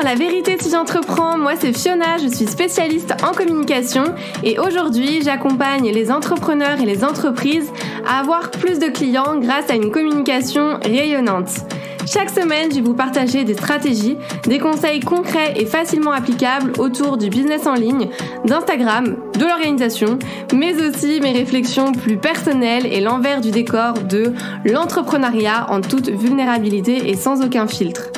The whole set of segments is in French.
sur La Vérité si j'entreprends, moi c'est Fiona, je suis spécialiste en communication et aujourd'hui j'accompagne les entrepreneurs et les entreprises à avoir plus de clients grâce à une communication rayonnante. Chaque semaine, je vais vous partager des stratégies, des conseils concrets et facilement applicables autour du business en ligne, d'Instagram, de l'organisation, mais aussi mes réflexions plus personnelles et l'envers du décor de l'entrepreneuriat en toute vulnérabilité et sans aucun filtre.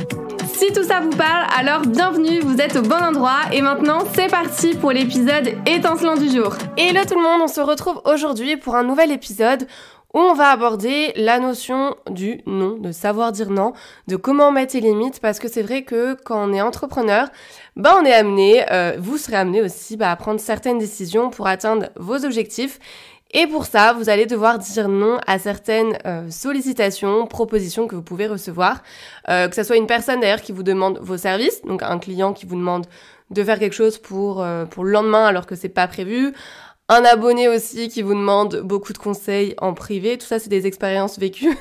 Si tout ça vous parle, alors bienvenue, vous êtes au bon endroit et maintenant c'est parti pour l'épisode étincelant du jour. Hello tout le monde, on se retrouve aujourd'hui pour un nouvel épisode où on va aborder la notion du non, de savoir dire non, de comment mettre ses limites, parce que c'est vrai que quand on est entrepreneur, on est amené, vous serez amené aussi à prendre certaines décisions pour atteindre vos objectifs. Et pour ça, vous allez devoir dire non à certaines sollicitations, propositions que vous pouvez recevoir. Que ce soit une personne d'ailleurs qui vous demande vos services, donc un client qui vous demande de faire quelque chose pour le lendemain alors que c'est pas prévu. Un abonné aussi qui vous demande beaucoup de conseils en privé, tout ça c'est des expériences vécues.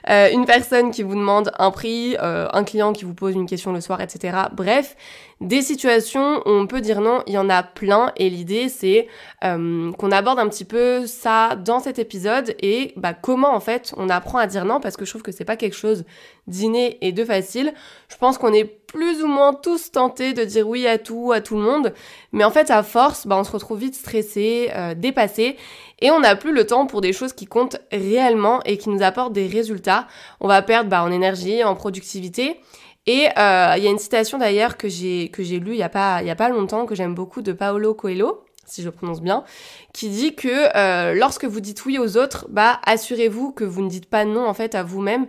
Une personne qui vous demande un prix, un client qui vous pose une question le soir, etc. Bref, des situations où on peut dire non, il y en a plein et l'idée c'est qu'on aborde un petit peu ça dans cet épisode et comment en fait on apprend à dire non, parce que je trouve que c'est pas quelque chose d'inné et de facile. Je pense qu'on est plus ou moins tous tentés de dire oui à tout le monde, mais en fait à force, on se retrouve vite stressé, dépassé, et on n'a plus le temps pour des choses qui comptent réellement et qui nous apportent des résultats. On va perdre en énergie, en productivité. Et il y a une citation d'ailleurs que j'ai lue il y a pas longtemps, que j'aime beaucoup, de Paulo Coelho, si je prononce bien, qui dit que lorsque vous dites oui aux autres, assurez-vous que vous ne dites pas non en fait à vous-même.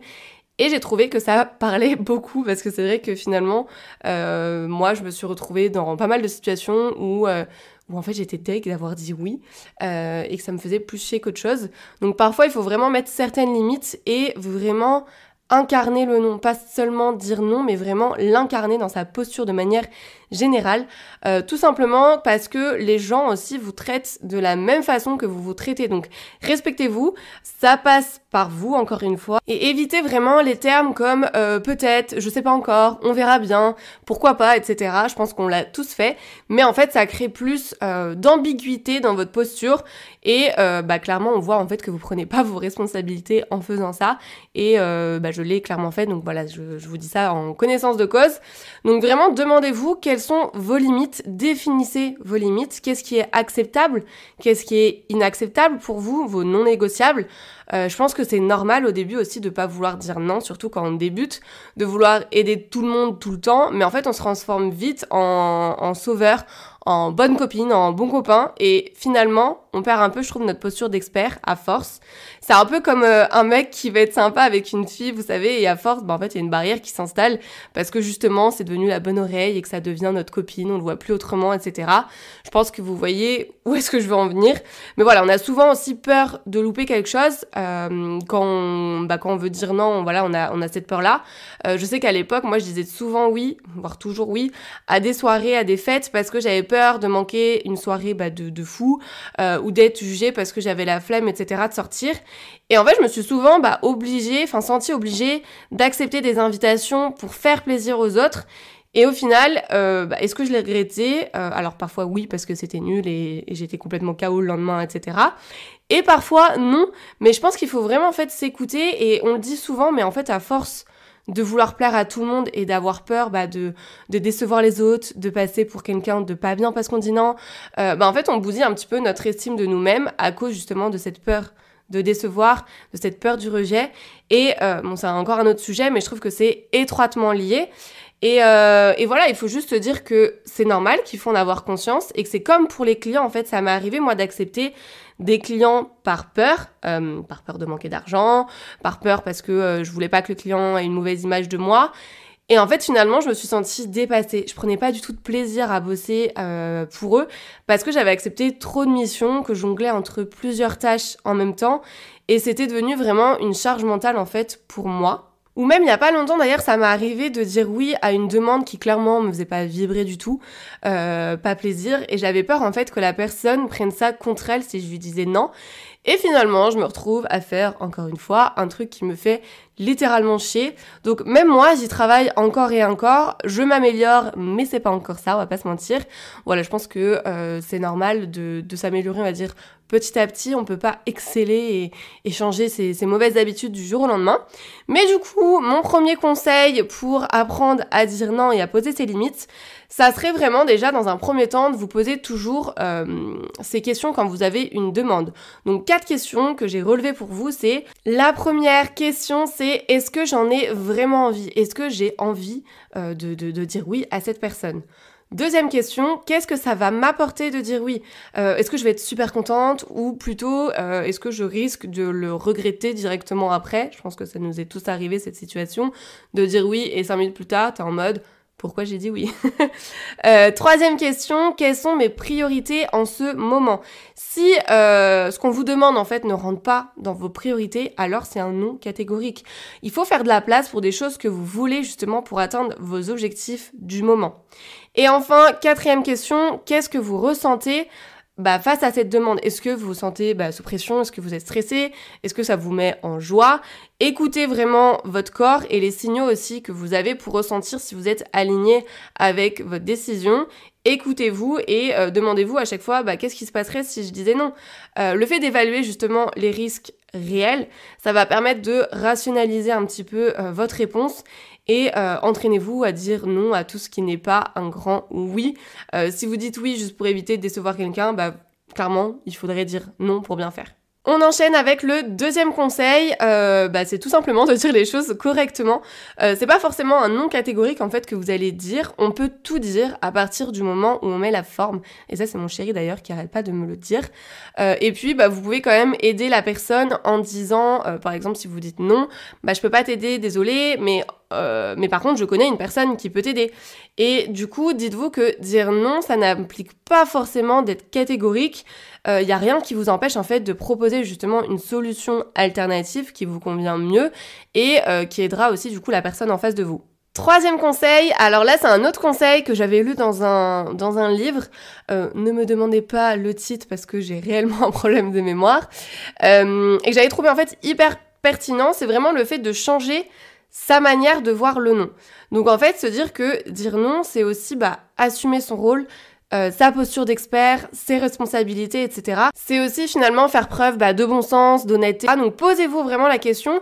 Et j'ai trouvé que ça parlait beaucoup, parce que c'est vrai que finalement, moi je me suis retrouvée dans pas mal de situations où en fait j'étais deg d'avoir dit oui et que ça me faisait plus chier qu'autre chose. Donc parfois il faut vraiment mettre certaines limites et vraiment incarner le non, pas seulement dire non, mais vraiment l'incarner dans sa posture de manière générale, tout simplement parce que les gens aussi vous traitent de la même façon que vous vous traitez, donc respectez-vous, ça passe par vous encore une fois, et évitez vraiment les termes comme peut-être, je sais pas encore, on verra bien, pourquoi pas, etc. Je pense qu'on l'a tous fait, mais en fait ça crée plus d'ambiguïté dans votre posture, et clairement on voit en fait que vous prenez pas vos responsabilités en faisant ça, et je l'ai clairement fait, donc voilà, je vous dis ça en connaissance de cause. Donc vraiment demandez-vous quelles sont vos limites, définissez vos limites, qu'est-ce qui est acceptable, qu'est-ce qui est inacceptable pour vous, vos non négociables. Je pense que c'est normal au début aussi de pas vouloir dire non, surtout quand on débute, de vouloir aider tout le monde tout le temps, mais en fait on se transforme vite en sauveur, en bonne copine, en bon copain, et finalement on perd un peu, je trouve, notre posture d'expert à force. C'est un peu comme un mec qui va être sympa avec une fille, vous savez, et à force, en fait il y a une barrière qui s'installe parce que justement c'est devenu la bonne oreille et que ça devient notre copine, on le voit plus autrement, etc. Je pense que vous voyez où est-ce que je veux en venir. Mais voilà, on a souvent aussi peur de louper quelque chose quand on veut dire non, voilà, on a cette peur-là. Je sais qu'à l'époque, moi je disais souvent oui, voire toujours oui, à des soirées, à des fêtes, parce que j'avais peur de manquer une soirée de fou, ou d'être jugée parce que j'avais la flemme, etc. de sortir. Et en fait, je me suis souvent sentie obligée d'accepter des invitations pour faire plaisir aux autres. Et au final, est-ce que je l'ai regretté ? Alors parfois oui, parce que c'était nul et j'étais complètement KO le lendemain, etc. Et parfois non, mais je pense qu'il faut vraiment en fait s'écouter, et on le dit souvent, mais en fait à force de vouloir plaire à tout le monde et d'avoir peur de décevoir les autres, de passer pour quelqu'un de pas bien parce qu'on dit non, en fait on bousille un petit peu notre estime de nous-mêmes à cause justement de cette peur de décevoir, de cette peur du rejet. Et c'est encore un autre sujet, mais je trouve que c'est étroitement lié. Et voilà, il faut juste dire que c'est normal, qu'il faut en avoir conscience, et que c'est comme pour les clients, en fait, ça m'est arrivé, moi, d'accepter des clients par peur de manquer d'argent, par peur parce que je voulais pas que le client ait une mauvaise image de moi. Et en fait, finalement, je me suis sentie dépassée. Je prenais pas du tout de plaisir à bosser pour eux, parce que j'avais accepté trop de missions, que je jonglais entre plusieurs tâches en même temps, et c'était devenu vraiment une charge mentale, en fait, pour moi. Ou même il y a pas longtemps d'ailleurs, ça m'est arrivé de dire oui à une demande qui clairement me faisait pas vibrer du tout, pas plaisir, et j'avais peur en fait que la personne prenne ça contre elle si je lui disais non. Et finalement, je me retrouve à faire, encore une fois, un truc qui me fait littéralement chier. Donc même moi, j'y travaille encore et encore, je m'améliore, mais c'est pas encore ça, on va pas se mentir. Voilà, je pense que c'est normal de s'améliorer, on va dire, petit à petit. On peut pas exceller et changer ses mauvaises habitudes du jour au lendemain. Mais du coup, mon premier conseil pour apprendre à dire non et à poser ses limites, ça serait vraiment déjà dans un premier temps de vous poser toujours ces questions quand vous avez une demande. Donc 4 questions que j'ai relevées pour vous, c'est la première question, c'est est-ce que j'en ai vraiment envie? Est-ce que j'ai envie de dire oui à cette personne? Deuxième question, qu'est-ce que ça va m'apporter de dire oui? Est-ce que je vais être super contente ou plutôt est-ce que je risque de le regretter directement après? Je pense que ça nous est tous arrivé cette situation de dire oui et 5 minutes plus tard, t'es en mode pourquoi j'ai dit oui? Troisième question, quelles sont mes priorités en ce moment? Si ce qu'on vous demande en fait ne rentre pas dans vos priorités, alors c'est un non catégorique. Il faut faire de la place pour des choses que vous voulez justement pour atteindre vos objectifs du moment. Et enfin, quatrième question, qu'est-ce que vous ressentez face à cette demande? Est-ce que vous vous sentez sous pression? Est-ce que vous êtes stressé? Est-ce que ça vous met en joie? Écoutez vraiment votre corps et les signaux aussi que vous avez pour ressentir si vous êtes aligné avec votre décision. Écoutez-vous et demandez-vous à chaque fois qu'est-ce qui se passerait si je disais non. Le fait d'évaluer justement les risques réels, ça va permettre de rationaliser un petit peu votre réponse et entraînez-vous à dire non à tout ce qui n'est pas un grand oui. Si vous dites oui juste pour éviter de décevoir quelqu'un, clairement, il faudrait dire non pour bien faire. On enchaîne avec le deuxième conseil, c'est tout simplement de dire les choses correctement. C'est pas forcément un non catégorique en fait que vous allez dire, on peut tout dire à partir du moment où on met la forme. Et ça c'est mon chéri d'ailleurs qui arrête pas de me le dire. Et puis vous pouvez quand même aider la personne en disant, par exemple si vous dites non, je peux pas t'aider, désolé, mais par contre je connais une personne qui peut t'aider. Et du coup dites-vous que dire non ça n'implique pas forcément d'être catégorique. Y a rien qui vous empêche en fait de proposer justement une solution alternative qui vous convient mieux et qui aidera aussi du coup la personne en face de vous. Troisième conseil, alors là c'est un autre conseil que j'avais lu dans un livre, ne me demandez pas le titre parce que j'ai réellement un problème de mémoire, et que j'avais trouvé en fait hyper pertinent, c'est vraiment le fait de changer sa manière de voir le non. Donc en fait se dire que dire non c'est aussi assumer son rôle, sa posture d'expert, ses responsabilités, etc. C'est aussi finalement faire preuve de bon sens, d'honnêteté. Donc posez-vous vraiment la question,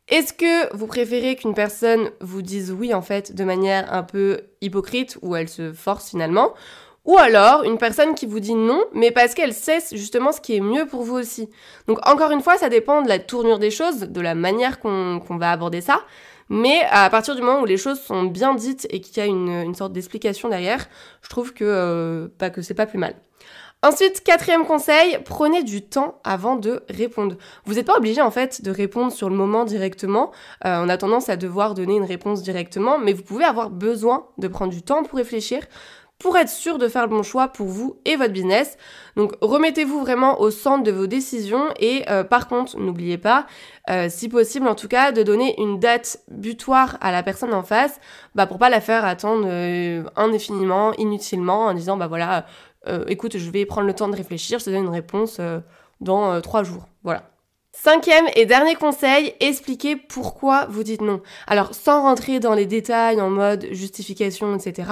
est-ce que vous préférez qu'une personne vous dise oui en fait de manière un peu hypocrite où elle se force finalement, ou alors une personne qui vous dit non mais parce qu'elle sait justement ce qui est mieux pour vous aussi. Donc encore une fois ça dépend de la tournure des choses, de la manière qu'on va aborder ça. Mais à partir du moment où les choses sont bien dites et qu'il y a une sorte d'explication derrière, je trouve que c'est pas plus mal. Ensuite, quatrième conseil, prenez du temps avant de répondre. Vous n'êtes pas obligé en fait de répondre sur le moment directement. On a tendance à devoir donner une réponse directement, mais vous pouvez avoir besoin de prendre du temps pour réfléchir, pour être sûr de faire le bon choix pour vous et votre business. Donc remettez-vous vraiment au centre de vos décisions et par contre, n'oubliez pas, si possible en tout cas, de donner une date butoir à la personne en face pour pas la faire attendre indéfiniment, inutilement, en disant écoute, je vais prendre le temps de réfléchir, je te donne une réponse dans 3 jours. Voilà. Cinquième et dernier conseil, expliquez pourquoi vous dites non. Alors, sans rentrer dans les détails en mode justification, etc.,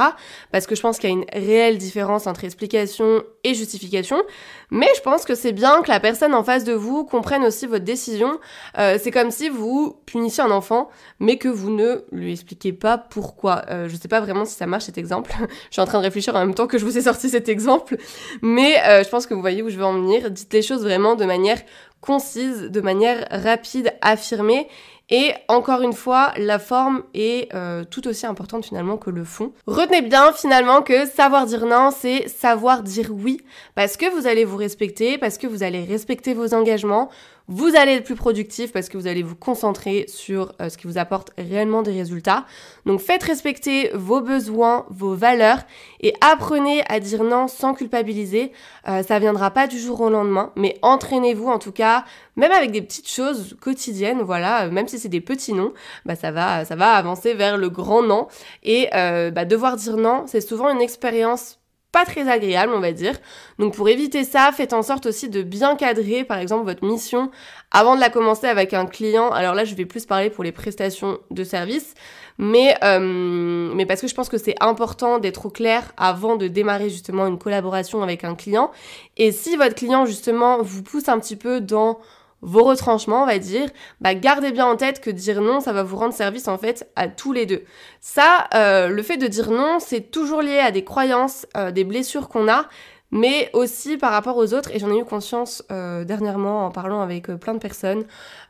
parce que je pense qu'il y a une réelle différence entre explication et justification, mais je pense que c'est bien que la personne en face de vous comprenne aussi votre décision. C'est comme si vous punissiez un enfant, mais que vous ne lui expliquez pas pourquoi. Je sais pas vraiment si ça marche cet exemple. Je suis en train de réfléchir en même temps que je vous ai sorti cet exemple, mais je pense que vous voyez où je veux en venir. Dites les choses vraiment de manière concise, de manière rapide, affirmée. Et encore une fois, la forme est tout aussi importante finalement que le fond. Retenez bien finalement que savoir dire non, c'est savoir dire oui, parce que vous allez vous respecter, parce que vous allez respecter vos engagements, vous allez être plus productif parce que vous allez vous concentrer sur ce qui vous apporte réellement des résultats. Donc faites respecter vos besoins, vos valeurs et apprenez à dire non sans culpabiliser. Ça viendra pas du jour au lendemain, mais entraînez-vous en tout cas, même avec des petites choses quotidiennes, voilà, même si c'est des petits non, ça va avancer vers le grand non. Et devoir dire non, c'est souvent une expérience pas très agréable, on va dire. Donc pour éviter ça, faites en sorte aussi de bien cadrer, par exemple, votre mission avant de la commencer avec un client. Alors là, je vais plus parler pour les prestations de services, mais parce que je pense que c'est important d'être au clair avant de démarrer justement une collaboration avec un client. Et si votre client justement vous pousse un petit peu dans vos retranchements, on va dire, gardez bien en tête que dire non, ça va vous rendre service en fait à tous les deux. Ça, le fait de dire non, c'est toujours lié à des croyances, des blessures qu'on a, mais aussi par rapport aux autres, et j'en ai eu conscience dernièrement en parlant avec plein de personnes,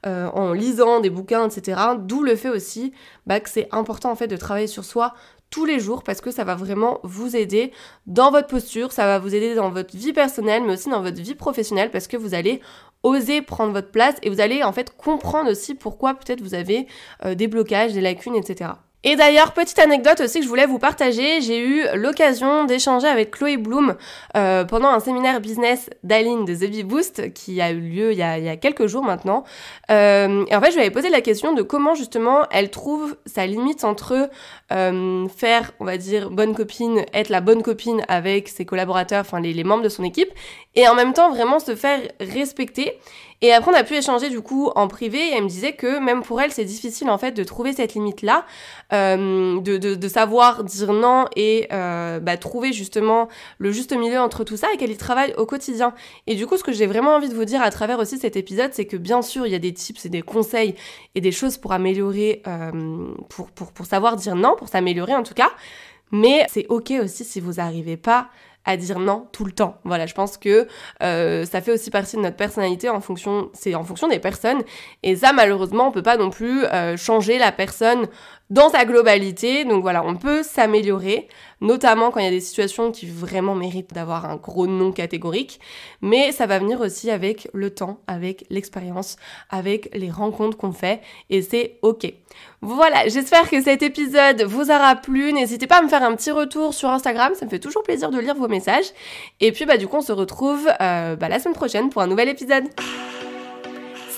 en lisant des bouquins, etc. D'où le fait aussi que c'est important en fait de travailler sur soi tous les jours parce que ça va vraiment vous aider dans votre posture, ça va vous aider dans votre vie personnelle mais aussi dans votre vie professionnelle parce que vous allez oser prendre votre place et vous allez en fait comprendre aussi pourquoi peut-être vous avez des blocages, des lacunes, etc. Et d'ailleurs, petite anecdote aussi que je voulais vous partager, j'ai eu l'occasion d'échanger avec Chloé Bloom pendant un séminaire business d'Aline de The Bee Boost qui a eu lieu il y a quelques jours maintenant. Et en fait, je lui avais posé la question de comment justement elle trouve sa limite entre faire, on va dire, bonne copine, être la bonne copine avec ses collaborateurs, enfin les membres de son équipe, et en même temps vraiment se faire respecter. Et après, on a pu échanger du coup en privé et elle me disait que même pour elle, c'est difficile en fait de trouver cette limite-là, de savoir dire non et trouver justement le juste milieu entre tout ça et qu'elle y travaille au quotidien. Et du coup, ce que j'ai vraiment envie de vous dire à travers aussi cet épisode, c'est que bien sûr, il y a des tips et des conseils et des choses pour améliorer, pour savoir dire non, pour s'améliorer en tout cas, mais c'est ok aussi si vous n'arrivez pas à dire non tout le temps. Voilà, je pense que ça fait aussi partie de notre personnalité c'est en fonction des personnes. Et ça, malheureusement, on peut pas non plus changer la personne dans sa globalité. Donc voilà, on peut s'améliorer, notamment quand il y a des situations qui vraiment méritent d'avoir un gros non catégorique. Mais ça va venir aussi avec le temps, avec l'expérience, avec les rencontres qu'on fait. Et c'est ok. Voilà, j'espère que cet épisode vous aura plu. N'hésitez pas à me faire un petit retour sur Instagram, ça me fait toujours plaisir de lire vos messages. Et puis du coup, on se retrouve la semaine prochaine pour un nouvel épisode.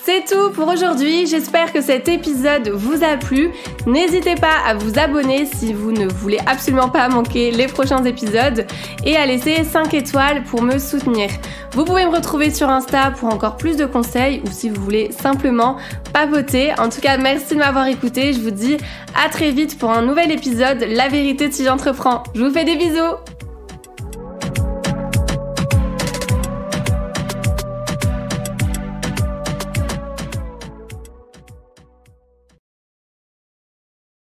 C'est tout pour aujourd'hui, j'espère que cet épisode vous a plu. N'hésitez pas à vous abonner si vous ne voulez absolument pas manquer les prochains épisodes et à laisser 5 étoiles pour me soutenir. Vous pouvez me retrouver sur Insta pour encore plus de conseils ou si vous voulez simplement papoter. En tout cas, merci de m'avoir écouté. Je vous dis à très vite pour un nouvel épisode La vérité si j'entreprends. Je vous fais des bisous.